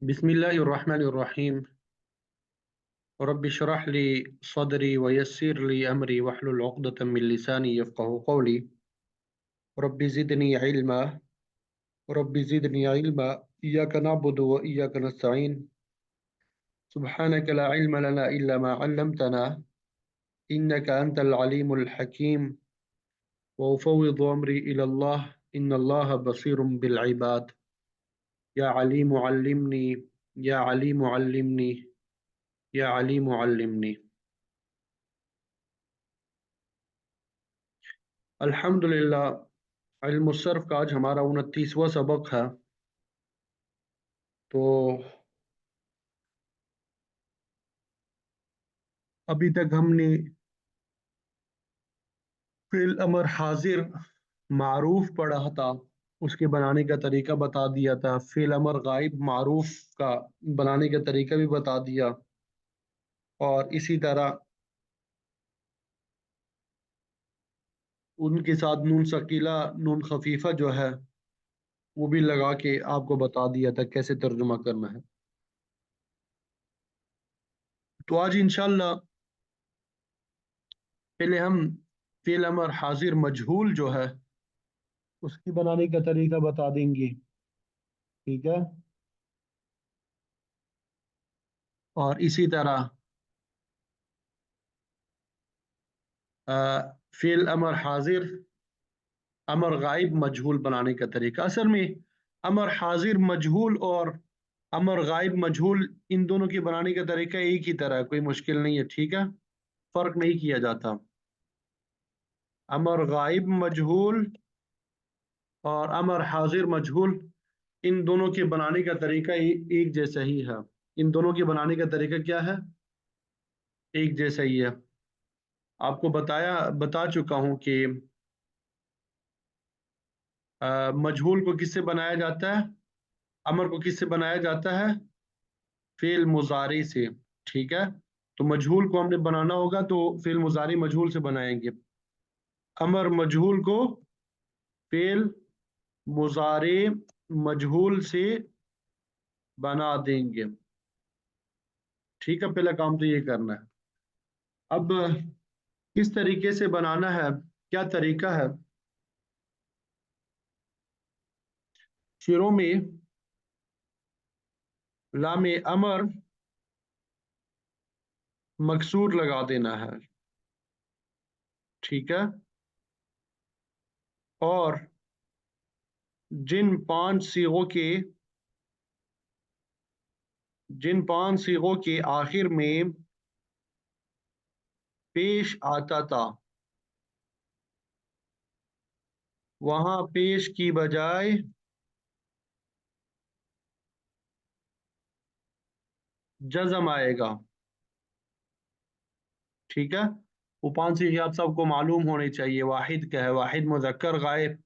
بسم الله الرحمن الرحيم. رب اشرح لي صدري ويسر لي أمري واحلل عقدة من لساني يفقه قولي. رب زدني علما. رب زدني علما. إياك نعبد وإياك نستعين. سبحانك لا علم لنا إلا ما علمتنا، إنك أنت العليم الحكيم. وأفوض أمري إلى الله، إن الله بصير بالعباد. يا عليم علمني. يا عليم علمني. يا عليم علمني. अल्हम्दुलिल्लाह। इल्म सर्फ का आज हमारा 29वां सबक है। तो अभी तक हमने फिल अमर हाजिर मारूफ पढ़ा था, उसके बनाने का तरीका बता दिया था। फिल अमर गायब मारूफ का बनाने का तरीका भी बता दिया। और इसी तरह उनके साथ नून सकीला नून खफीफा जो है वो भी लगा के आपको बता दिया था कैसे तर्जुमा करना है। तो आज इंशाल्लाह पहले हम फिल अमर हाजिर मजहूल जो है उसकी बनाने का तरीका बता देंगे। ठीक है। और इसी तरह फिल अमर हाजिर अमर गायब मजहूल बनाने का तरीका। असल में अमर हाजिर मजहूल और अमर गायब मजहूल इन दोनों के बनाने का तरीका एक ही तरह है, कोई मुश्किल नहीं है। ठीक है, फर्क नहीं किया जाता। अमर गायब मजहूल और अमर हाजिर मजहूल इन दोनों के बनाने का तरीका एक जैसा ही है। इन दोनों के बनाने का तरीका क्या है? एक जैसा ही है। आपको बता चुका हूं कि मजहूल को किससे बनाया जाता है, अमर को किससे बनाया जाता है? फेल मुजारी से। ठीक है। तो मजहूल को हमने बनाना होगा तो फेल मुजारी मजहूल से बनाएंगे। अमर मजहूल को फेल मुजारे मजहूल से बना देंगे। ठीक है, पहला काम तो ये करना है। अब किस तरीके से बनाना है, क्या तरीका है? शेरों में लामे अमर मकसूर लगा देना है। ठीक है। और जिन पांच सीगों के आखिर में पेश आता था वहां पेश की बजाय जज़म आएगा। ठीक है। वो पांच सीगे आप सबको मालूम होने चाहिए। वाहिद क्या है? वाहिद मुजक्कर गायब,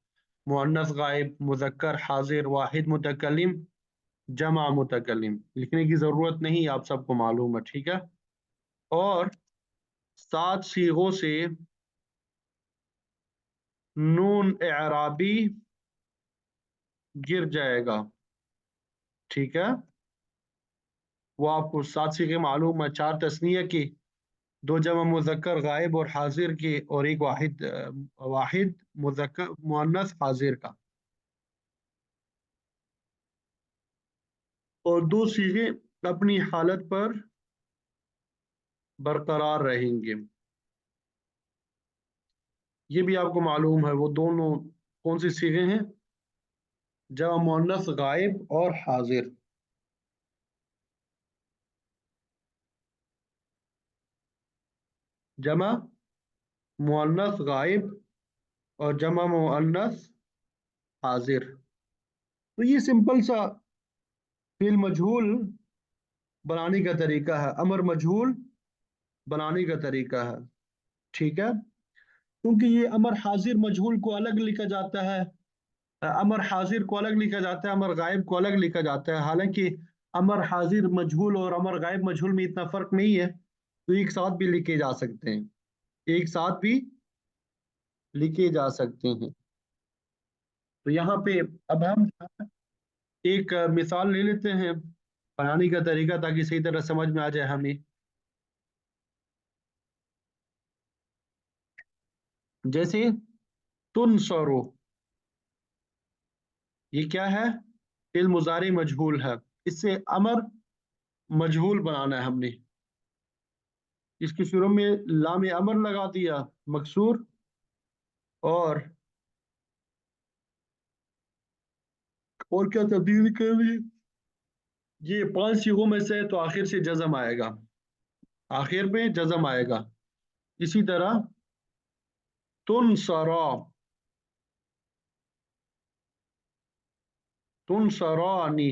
मुअन्नस गायब, मुजक्कर हाजिर, वाहिद मुतकल्लिम, जमा मुतकल्लिम। लिखने की जरूरत नहीं, आप सबको मालूम है। ठीक है। और सात सीगों से नून एराबी गिर जाएगा। ठीक है। वो आपको सात सीगे मालूम है, चार तस्नीया की, दो जमा मुजक्कर गायब और हाजिर की, और एक वाहिद मुजक्कर मुअन्नस हाजिर का। और दो सीगे अपनी हालत पर बरकरार रहेंगे। ये भी आपको मालूम है। वो दोनों कौन सी सीगे हैं? जमा मुअन्नस गायब और हाजिर। जमा मुअन्नस गायब और जमा मुअन्नस हाजिर। तो ये सिंपल सा फिल मजहूल बनाने का तरीका है, अमर मजहूल बनाने का तरीका है। ठीक है। क्योंकि ये अमर हाजिर मजहूल को अलग लिखा जाता है, अमर हाजिर को अलग लिखा जाता है, अमर गायब को अलग लिखा जाता है। हालांकि अमर हाजिर मजहूल और अमर गायब मजहूल में इतना फर्क नहीं है, तो एक साथ भी लिखे जा सकते हैं। एक साथ भी लिखे जा सकते हैं। तो यहाँ पे अब हम एक मिसाल ले लेते हैं। बनाने का तरीका ताकि सही तरह समझ में आ जाए हमें। जैसे तुनसरो, ये क्या है? फिल मुजारे मजहूल है। इससे अमर मजहूल बनाना है हमने। इसके शुरू में लाम अमर लगा दिया मकसूर, और क्या तब्दीली कर दी? ये 5 सिगों में से है, तो आखिर से जज़म आएगा, आखिर में जज़म आएगा। इसी तरह तुनसरा, तुनसरानी,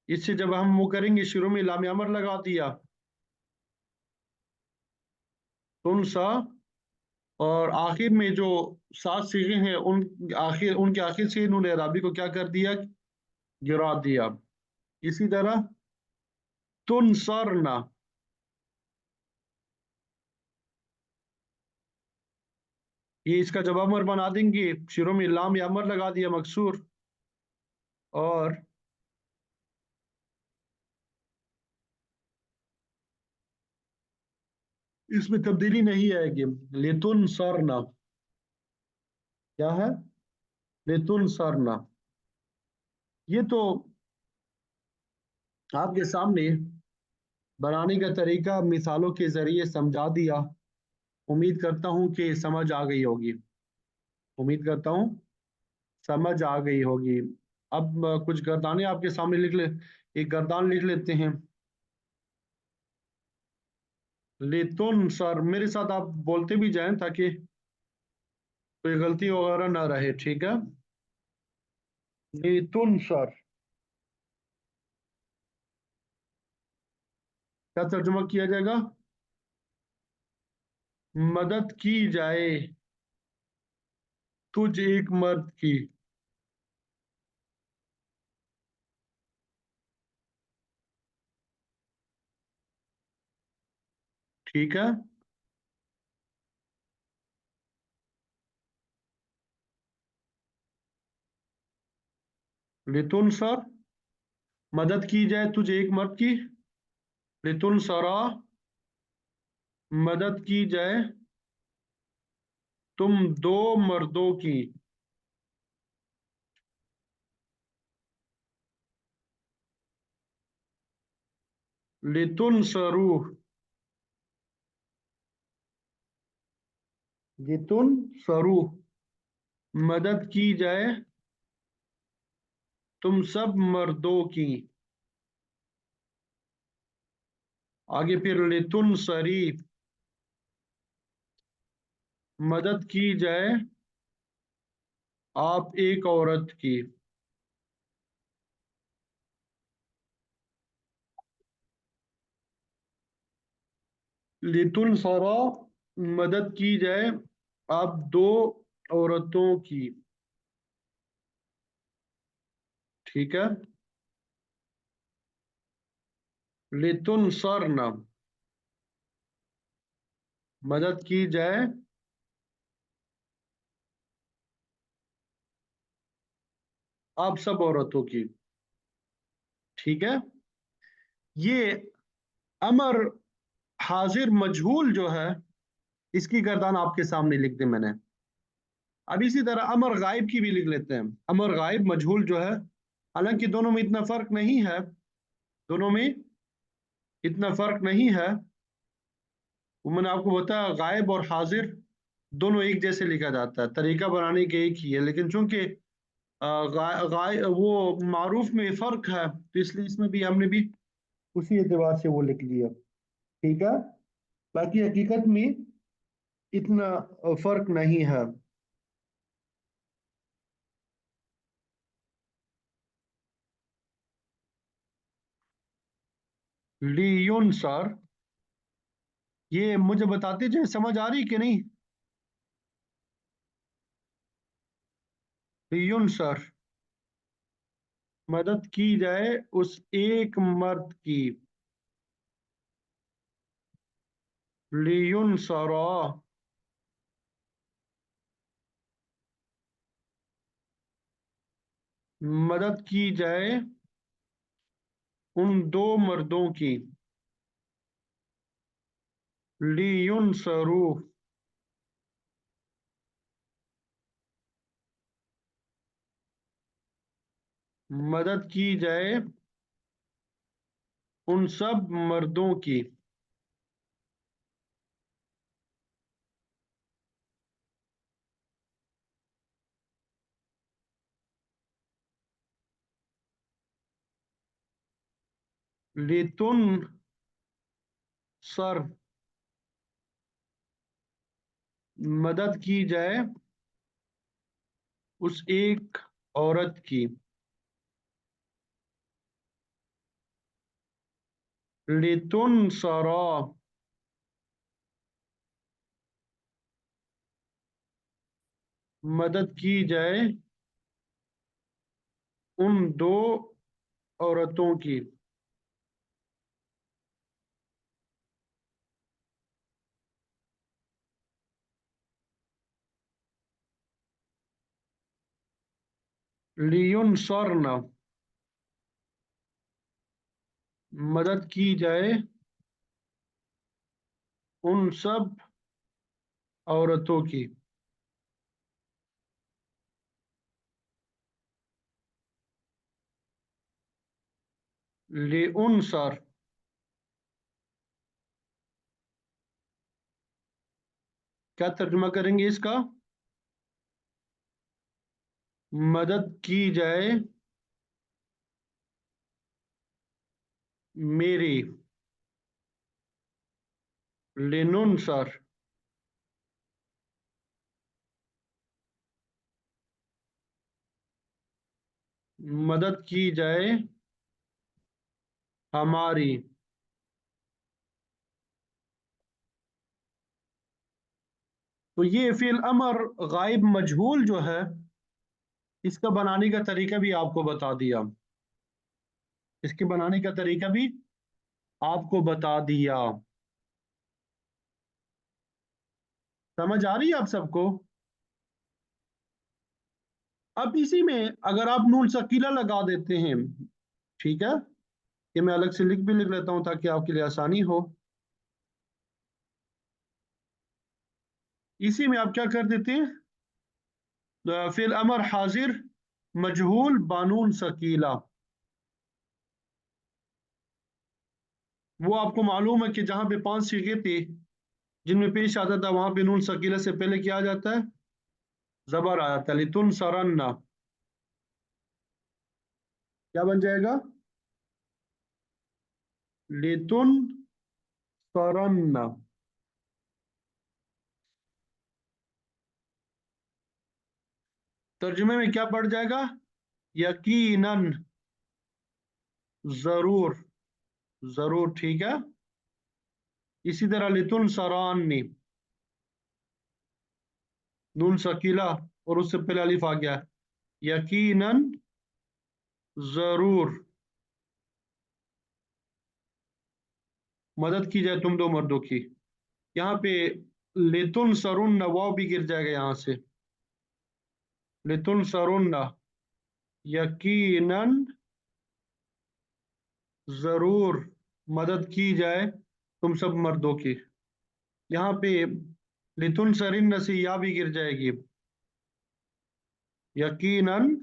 इससे जब हम वो करेंगे शुरू में लाम अमर लगा दिया तुनसा, और आखिर में जो 7 सिगे हैं उनके आखिर से इन्होंने अराबी को क्या कर दिया? गिरा दिया। इसी तरह तुनसरना, ये इसका जब अमर बना देंगे, शुरू में लाम या अमर लगा दिया मकसूर, और इसमें तब्दीली नहीं आएगी। लेतुनसरना, क्या है? लेतुनसरना। ये तो आपके सामने बनाने का तरीका मिसालों के जरिए समझा दिया। उम्मीद करता हूँ कि समझ आ गई होगी। उम्मीद करता हूँ समझ आ गई होगी। अब कुछ गर्दानें आपके सामने लिख ले। एक गर्दान लिख लेते हैं। लेतुन सर, मेरे साथ आप बोलते भी जाएं ताकि कोई गलती वगैरह ना रहे, ठीक है? लेतुन सर, क्या तर्जुमा किया जाएगा? मदद की जाए तुझ एक मर्द की। ठीक है। लेतुन सर, मदद की जाए तुझ एक मर्द की। लेतुन सरा, मदद की जाए तुम दो मर्दों की। लितुन सरू, लितुन सरू, मदद की जाए तुम सब मर्दों की। आगे फिर लितुन सरी, मदद की जाए आप एक औरत की। लितुन सरा, मदद की जाए आप दो औरतों की। ठीक है। लितुन सरना, मदद की जाए आप सब औरतों की। ठीक है। ये अमर हाजिर मजहूल जो है, इसकी गर्दान आपके सामने लिख दी मैंने। अब इसी तरह अमर गायब की भी लिख लेते हैं। अमर गायब मजहूल जो है, हालांकि दोनों में इतना फर्क नहीं है, दोनों में इतना फर्क नहीं है। वो मैंने आपको बताया, गायब और हाजिर दोनों एक जैसे लिखा जाता है, तरीका बनाने के एक ही है, लेकिन चूंकि वो मारूफ में फर्क है, तो इसलिए इसमें भी हमने भी उसी एतबार से वो लिख लिया। ठीक है। बाकी हकीकत में इतना फर्क नहीं है। लियोन सर, ये मुझे बताते जाए, समझ आ रही कि नहीं? लियोन सर, मदद की जाए उस एक मर्द की। लियोन सरा, मदद की जाए उन दो मर्दों की। लियुनसरू, मदद की जाए उन सब मर्दों की। लितुन सर, मदद की जाए उस एक औरत की। लितुन सरा, मदद की जाए उन दो औरतों की। लियुन सरना, मदद की जाए उन सब औरतों की। लिउन सर, क्या तर्जुमा करेंगे इसका? मदद की जाए मेरी। लिनुन सर, मदद की जाए हमारी। तो ये फिल अमर गायब मजहूल जो है, इसका बनाने का तरीका भी आपको बता दिया। इसके बनाने का तरीका भी आपको बता दिया। समझ आ रही है आप सबको? अब इसी में अगर आप नून शकीला लगा देते हैं, ठीक है, ये मैं अलग से लिख भी लिख लेता हूं ताकि आपके लिए आसानी हो। इसी में आप क्या कर देते हैं, फिल अमर हाजिर मजहूल बानून शकीला। वो आपको मालूम है कि जहां पे 5 सीखे थे जिनमें पेश आता था, वहां पे नून शकीला से पहले क्या आ जाता है? जबर आ जाता है। लितुन सरन्ना, क्या बन जाएगा? लितुन सरन्ना। तर्जुमे में क्या पड़ जाएगा? यकीनन, जरूर, जरूर, ठीक है। इसी तरह लितुन सरानी, नून शकीला और उससे पहले अलिफ आ गया। यकीनन, जरूर, मदद की जाए तुम दो मर्दों की। यहाँ पे लितुन सरुन वाव भी गिर जाएगा यहाँ से। लितुन सरुन, यकीनन, जरूर, मदद की जाए तुम सब मर्दों की। यहाँ पे लितुन सरिन से या भी गिर जाएगी। यकीनन,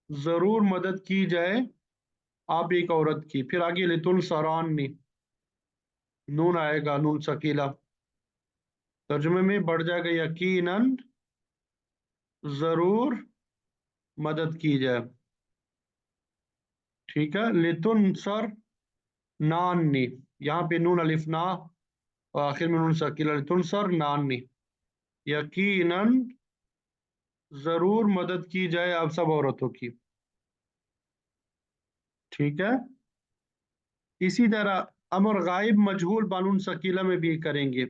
जरूर मदद की जाए आप एक औरत की। फिर आगे लितुन सरानी, नून आएगा, नून शकीला। तर्जुमे में बढ़ जाएगा यकीनन, जरूर, मदद की जाए। ठीक है। लितुन सर नानी, यहाँ पे नून अलिफ ना और आखिर में नून शकीला। लितुन सर नानी, यकीनन, जरूर मदद की जाए आप सब औरतों की। ठीक है। इसी तरह अमर गायब मजहूल बानून शकीला में भी करेंगे।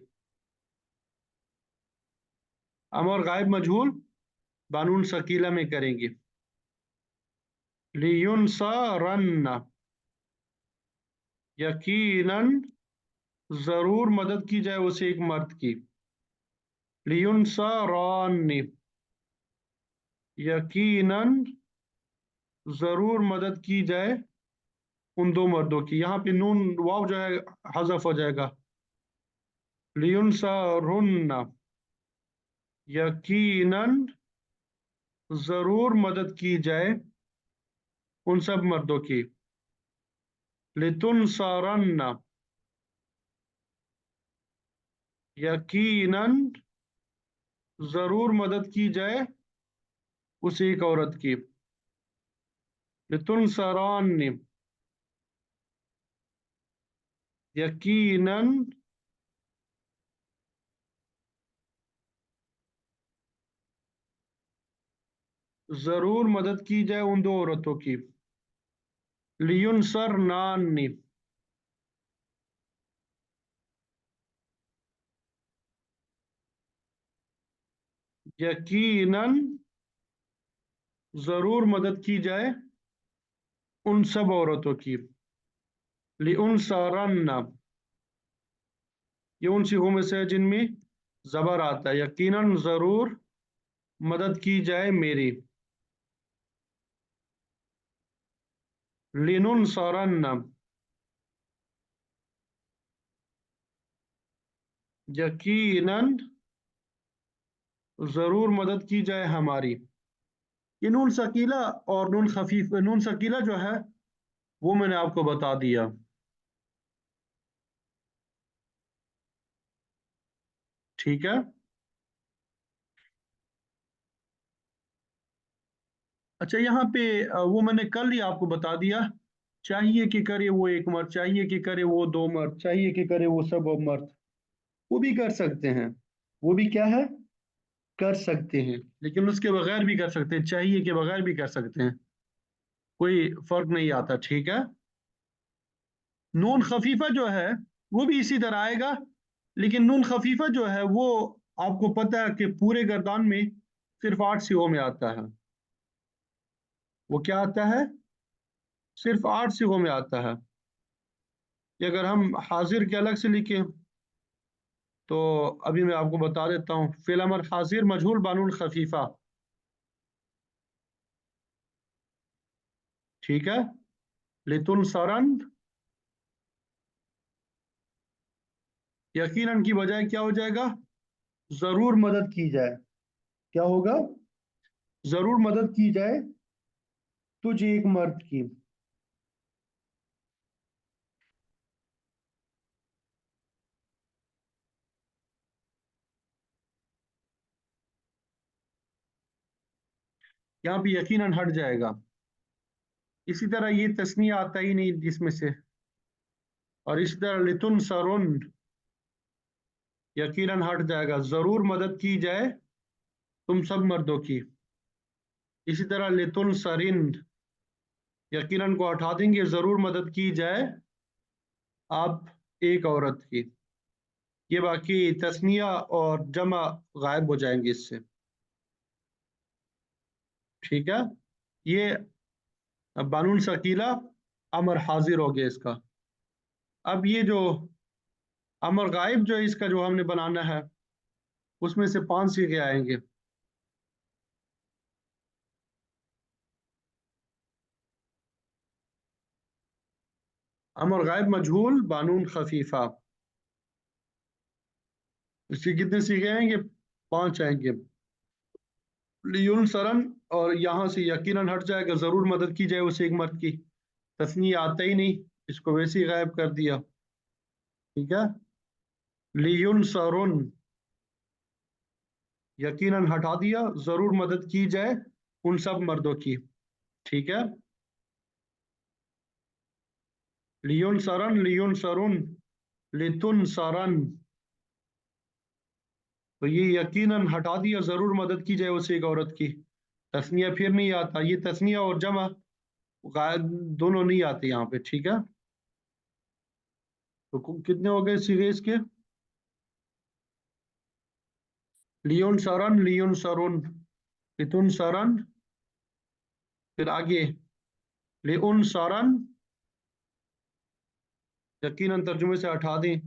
अमर गायब मजहूल बानून शकीला में करेंगे। लियुनसरन्न, यकीनन, जरूर मदद की जाए उसे एक मर्द की। लियुनसरानी, यकीनन, ज़रूर मदद की जाए उन दो मर्दों की। यहाँ पे नून वाव जो है हज़फ हो जाएगा। लियुनसरुन्ना, यकीनन ज़रूर मदद की जाए उन सब मर्दों की। लितुनसरन्ना, यकीनन ज़रूर मदद की जाए उस एक औरत की। लितुनसरान, यकीनन ज़रूर मदद की जाए उन दो औरतों की। लियुनसरनानी, यकीनन ज़रूर मदद की जाए उन सब औरतों की। लिउनसरन्ना, ये उन सिखों में से है जिनमें ज़बर आता है। यकीनन ज़रूर मदद की जाए मेरी। लिनुनसरन्ना, यकीनन ज़रूर मदद की जाए हमारी। ये नून सकीला और नून खफीफ, नून सकीला जो है वो मैंने आपको बता दिया। ठीक है। अच्छा, यहाँ पे वो मैंने कल ही आपको बता दिया। चाहिए कि करे वो एक मर्द, चाहिए कि करे वो दो मर्द, चाहिए कि करे वो सब मर्द, वो भी कर सकते हैं। वो भी क्या है, कर सकते हैं। लेकिन उसके बगैर भी कर सकते हैं, चाहिए के बगैर भी कर सकते हैं, कोई फर्क नहीं आता। ठीक है। नून खफीफा जो है वो भी इसी तरह आएगा, लेकिन नून खफीफा जो है वो आपको पता है कि पूरे गर्दान में सिर्फ 8 सिगों में आता है। वो क्या आता है, सिर्फ 8 सिगों में आता है। कि अगर हम हाजिर के अलग से लिखें तो अभी मैं आपको बता देता हूँ। फिल अमर हाजिर मजहूल बानुल खफीफा। ठीक है। लितुन सरन, यकीनन की बजाय क्या हो जाएगा, जरूर मदद की जाए। क्या होगा, जरूर मदद की जाए तुझे एक मर्द की। यहाँ पे यकीनन हट जाएगा। इसी तरह ये तस्नीया आता ही नहीं जिसमें से। और इसी तरह लितुन सरुन, यकीनन हट जाएगा, जरूर मदद की जाए तुम सब मर्दों की। इसी तरह लितुन सरिन, यकीनन को हटा देंगे, जरूर मदद की जाए आप एक औरत की। ये बाकी तस्निया और जमा गायब हो जाएंगे इससे। ठीक है। ये बानून शकीला अमर हाजिर हो गया इसका। अब ये जो अमर गायब जो है इसका जो हमने बनाना है, उसमें से 5 सीखे आएंगे। अमर गायब मजहूल बानून खफीफा, इसके कितने सीखे आएंगे, 5 आएंगे। लियुन सरन, और यहाँ से यकीनन हट जाएगा, जरूर मदद की जाए उसे एक मर्द की। तस्नीय आता ही नहीं, इसको वैसे ही गायब कर दिया। ठीक है। लियुन सरुन, यकीनन हटा दिया, जरूर मदद की जाए उन सब मर्दों की। ठीक है। लियुन सरन, लियुन सरुन, लितुन सरन, तो ये यकीनन हटा दिया, जरूर मदद की जाए उसे एक औरत की। तस्निया फिर नहीं आता, ये तस्निया और जमा दोनों नहीं आते यहाँ पे। ठीक है। तो कितने हो गए सीधे इसके, लियोन सरन, लियोन सरुन, लितुन सरन, फिर आगे लिउन सरन, यकीनन तर्जुमे से हटा दें,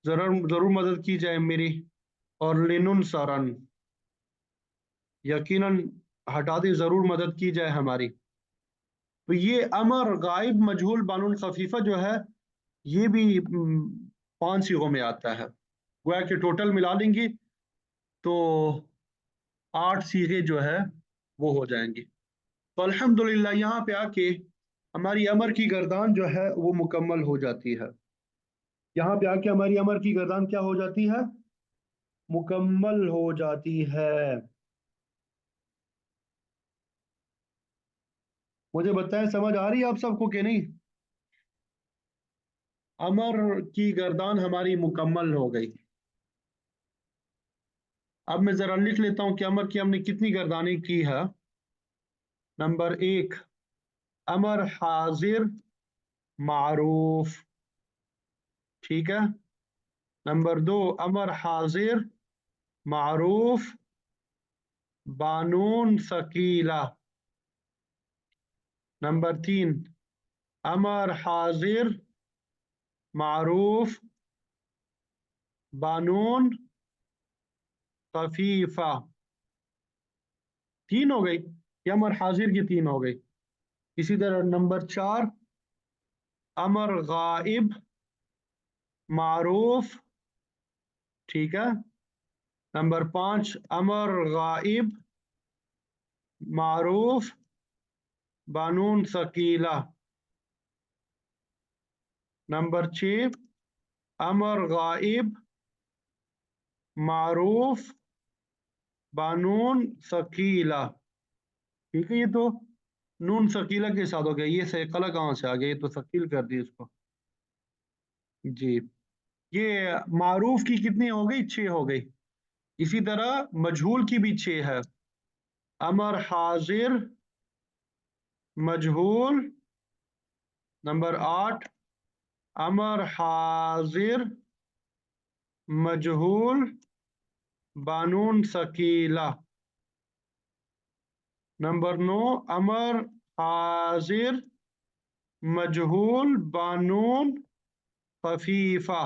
जरूर जरूर मदद की जाए मेरी। और लिनुन सरन, यकीनन हटा दें, जरूर मदद की जाए हमारी। تو یہ امر غائب مجہول بانون خفیفہ جو ہے یہ بھی 5 صیغوں میں آتا ہے، گویا کہ ٹوٹل ملا لیں گے تو 8 صیغے جو ہے وہ ہو جائیں گے۔ تو الحمدللہ یہاں پہ آ کے ہماری امر کی گردان جو ہے وہ مکمل ہو جاتی ہے، یہاں پہ آ کے ہماری امر کی گردان کیا ہو جاتی ہے؟ مکمل ہو جاتی ہے۔ مجھے بتائیں سمجھ آ رہی ہے آپ سب کو کہ نہیں؟ امر کی گردان ہماری مکمل ہو گئی۔ اب میں ذرا لکھ لیتا ہوں کہ امر کی ہم نے کتنی گردانیں کی ہے۔ نمبر 1 امر حاضر معروف، ٹھیک ہے۔ نمبر 2 امر حاضر معروف بانون ثقیلہ۔ نمبر 3 امر حاضر معروف بانون خفیفہ۔ 3 ہو گئی، یہ امر حاضر کی 3 ہو گئی۔ اسی طرح نمبر 4 امر غائب معروف، ٹھیک ہے۔ نمبر 5 امر غائب معروف بانون ثقیلہ۔ نمبر 6 امر غائب معروف بانون ثقیلہ، ٹھیک ہے۔ یہ تو نون ثقیلہ کے ساتھ ہو گیا، یہ ثقلہ کہاں سے آ گیا؟ یہ تو ثقیل کر دی اس کو، جی۔ یہ معروف کی کتنی ہو گئی؟ 6 ہو گئی۔ اسی طرح مجہول کی بھی 6 ہے۔ امر حاضر مجہول، نمبر 8 امر حاضر مجہول بانون ثقیلہ۔ نمبر 9 امر حاضر مجہول بانون خفیفہ۔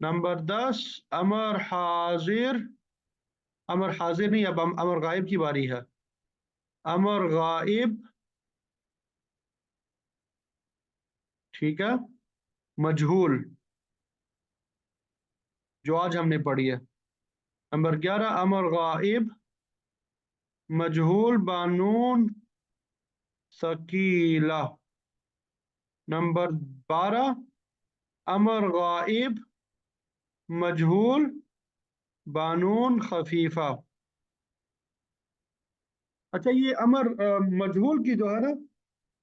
نمبر 10 امر حاضر، امر حاضر نہیں، اب امر غائب کی باری ہے۔ امر غائب، ٹھیک ہے، مجہول، جو آج ہم نے پڑھی ہے۔ نمبر 11 امر غائب مجہول بانون ثقیلہ۔ نمبر 12 امر غائب مجہول بانون خفیفہ۔ اچھا، یہ امر مجہول کی جو ہے نا،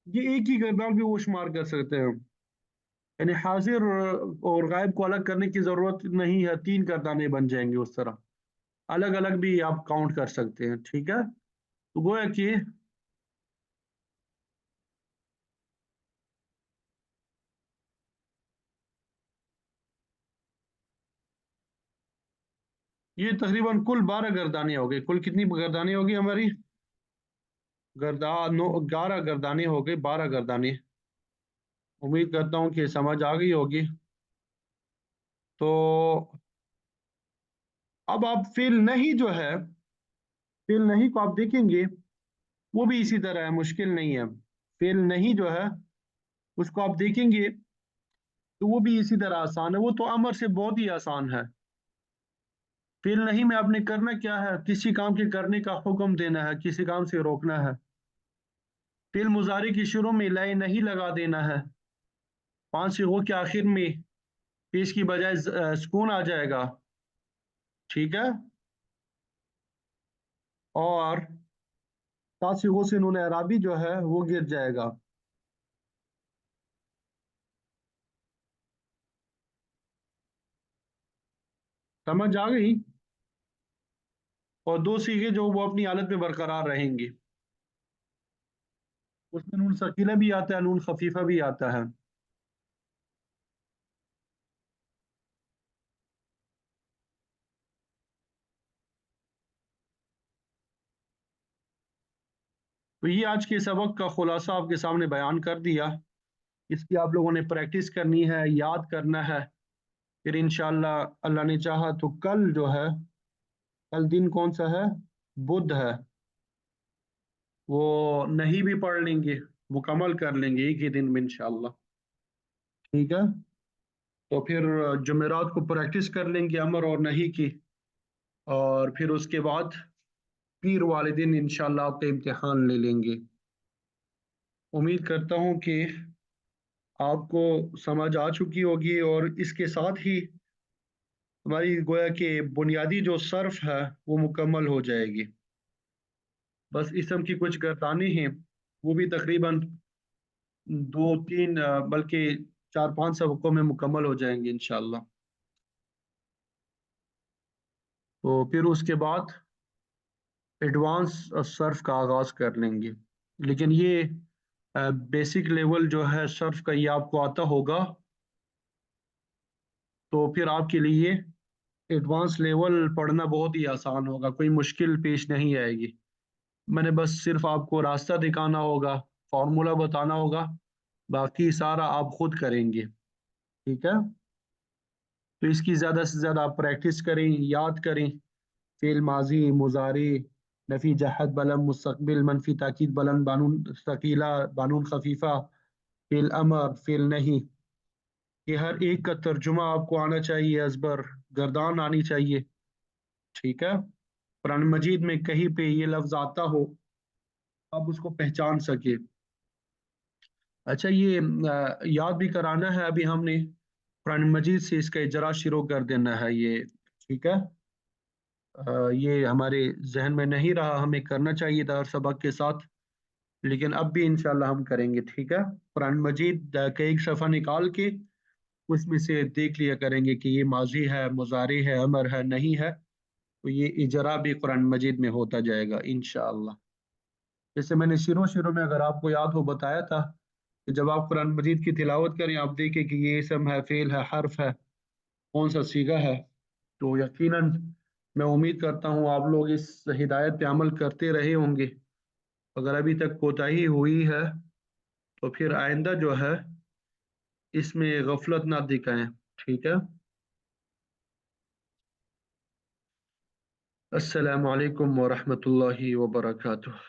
یہ ایک ہی گردان بھی وہ شمار کر سکتے ہیں، یعنی حاضر اور غائب کو الگ کرنے کی ضرورت نہیں ہے، 3 گردانے بن جائیں گے اس طرح، الگ الگ بھی آپ کاؤنٹ کر سکتے ہیں، ٹھیک ہے۔ تو گویا کہ یہ تقریباً کل 12 گردانے ہو گئی۔ کل کتنی گردانے ہوگی ہماری؟ 11 گردانے ہو گئی، 12 گردانے۔ امید کرتا ہوں کہ سمجھ آ گئی ہوگی۔ تو اب آپ فعل نہیں جو ہے، فعل نہیں کو آپ دیکھیں گے وہ بھی اسی طرح ہے، مشکل نہیں ہے۔ فعل نہیں جو ہے اس کو آپ دیکھیں گے تو وہ بھی اسی طرح آسان ہے، وہ تو امر سے بہت ہی آسان ہے۔ فعل نہیں میں آپ نے کرنا کیا ہے؟ کسی کام کے کرنے کا حکم دینا ہے، کسی کام سے روکنا ہے۔ فعل مضارع کی شروع میں لائے نہیں لگا دینا ہے، 5 صیغوں کے آخر میں پیش کی بجائے سکون آ جائے گا، ٹھیک ہے۔ اور 7 صیغوں سے نون اعرابی جو ہے وہ گر جائے گا۔ سمجھ آ گئی؟ اور 2 صیغے جو وہ اپنی حالت میں برقرار رہیں گی، اس میں نون ثقیلہ بھی آتا ہے، نون خفیفہ بھی آتا ہے۔ تو یہ آج کے سبق کا خلاصہ آپ کے سامنے بیان کر دیا، اس کی آپ لوگوں نے پریکٹس کرنی ہے، یاد کرنا ہے، پھر انشاءاللہ اللہ نے چاہا تو کل جو ہے، کل دن کون سا ہے؟ بدھ ہے۔ वो नहीं भी पढ़ लेंगे, मुकम्मल कर लेंगे एक ही दिन में इंशाल्लाह। ठीक है। तो फिर जुमेरात को प्रैक्टिस कर लेंगे अमर और नहीं की, और फिर उसके बाद पीर वाले दिन इंशाल्लाह आपका इम्तिहान ले लेंगे। उम्मीद करता हूँ कि आपको समझ आ चुकी होगी, और इसके साथ ही हमारी गोया कि बुनियादी जो सर्फ है वो मुकम्मल हो जाएगी। बस इसम की कुछ गर्दानें हैं, वो भी तकरीबन दो तीन बल्कि चार पांच सबकों में मुकम्मल हो जाएंगे इंशाल्लाह। तो फिर उसके बाद एडवांस सर्फ का आगाज कर लेंगे। लेकिन ये बेसिक लेवल जो है सर्फ का, ये आपको आता होगा, तो फिर आपके लिए एडवांस लेवल पढ़ना बहुत ही आसान होगा, कोई मुश्किल पेश नहीं आएगी। मैंने बस सिर्फ आपको रास्ता दिखाना होगा, फॉर्मूला बताना होगा, बाकी सारा आप खुद करेंगे। ठीक है। तो इसकी ज़्यादा से ज़्यादा आप प्रैक्टिस करें, याद करें। फेल माजी, मुजारे, नफ़ी जहद बलम मुस्तकबिल, मनफी ताकीद बुलंद, बानून सकीला, बानून खफीफा, फेल अमर, फेल नहीं, ये हर एक का तर्जुमा आपको आना चाहिए, अजबर गर्दान आनी चाहिए। ठीक है। कुरान मजीद में कहीं पे ये लफ्ज आता हो, आप उसको पहचान सके। अच्छा, ये याद भी कराना है अभी हमने, कुरान मजीद से इसका इजरा शुरू कर देना है ये। ठीक है। ये हमारे जहन में नहीं रहा, हमें करना चाहिए था हर सबक के साथ, लेकिन अब भी इंशाल्लाह हम करेंगे। ठीक है। कुरान मजीद का एक सफ़ा निकाल के उसमें से देख लिया करेंगे कि ये माजी है, मुजारी है, अमर है, नहीं है, तो ये इजरा भी कुरान मजीद में होता जाएगा इंशाअल्लाह। जैसे मैंने शुरू शुरू में, अगर आपको याद हो, बताया था कि जब आप कुरान मजीद की तिलावत करें, आप देखें कि ये इसम है, फेल है, हर्फ है, कौन सा सीगा है, तो यकीनन मैं उम्मीद करता हूँ आप लोग इस हिदायत पे अमल करते रहे होंगे। अगर अभी तक कोताही हुई है तो फिर आइंदा जो है इसमें गफलत ना दिखाएं। ठीक है। अस्सलामु अलैकुम वरहमतुल्लाहि वबरकातुह।